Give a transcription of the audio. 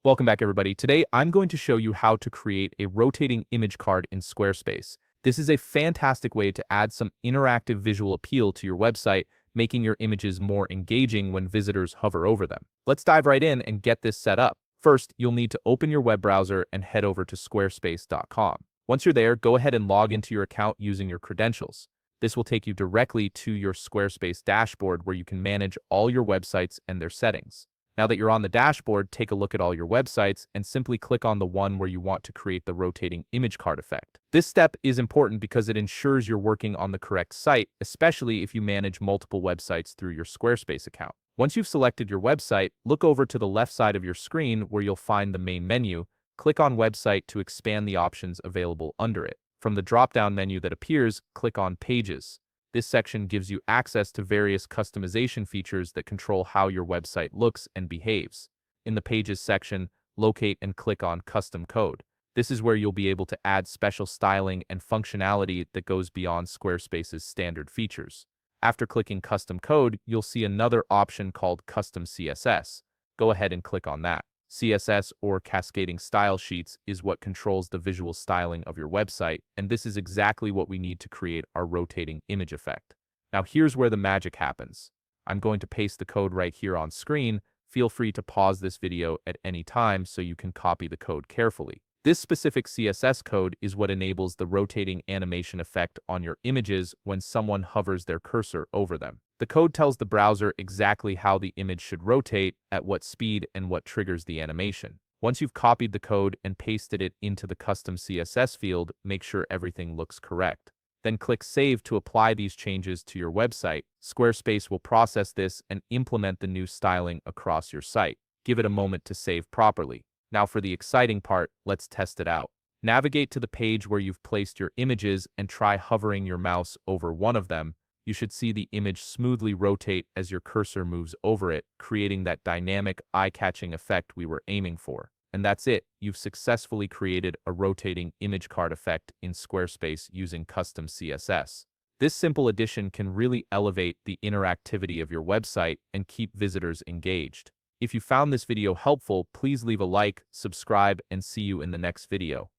Welcome back, everybody. Today, I'm going to show you how to create a rotating image card in Squarespace. This is a fantastic way to add some interactive visual appeal to your website, making your images more engaging when visitors hover over them. Let's dive right in and get this set up. First, you'll need to open your web browser and head over to squarespace.com. Once you're there, go ahead and log into your account using your credentials. This will take you directly to your Squarespace dashboard where you can manage all your websites and their settings. Now that you're on the dashboard, take a look at all your websites and simply click on the one where you want to create the rotating image card effect. This step is important because it ensures you're working on the correct site, especially if you manage multiple websites through your Squarespace account. Once you've selected your website, look over to the left side of your screen where you'll find the main menu. Click on Website to expand the options available under it. From the drop-down menu that appears, click on Pages. This section gives you access to various customization features that control how your website looks and behaves. In the Pages section, locate and click on Custom Code. This is where you'll be able to add special styling and functionality that goes beyond Squarespace's standard features. After clicking Custom Code, you'll see another option called Custom CSS. Go ahead and click on that. CSS, or Cascading Style Sheets, is what controls the visual styling of your website, and this is exactly what we need to create our rotating image effect. Now here's where the magic happens. I'm going to paste the code right here on screen. Feel free to pause this video at any time so you can copy the code carefully. This specific CSS code is what enables the rotating animation effect on your images when someone hovers their cursor over them. The code tells the browser exactly how the image should rotate, at what speed, and what triggers the animation. Once you've copied the code and pasted it into the custom CSS field, make sure everything looks correct. Then click Save to apply these changes to your website. Squarespace will process this and implement the new styling across your site. Give it a moment to save properly. Now for the exciting part, let's test it out. Navigate to the page where you've placed your images and try hovering your mouse over one of them. You should see the image smoothly rotate as your cursor moves over it, creating that dynamic, eye-catching effect we were aiming for. And that's it. You've successfully created a rotating image card effect in Squarespace using custom CSS. This simple addition can really elevate the interactivity of your website and keep visitors engaged. If you found this video helpful, please leave a like, subscribe, and see you in the next video.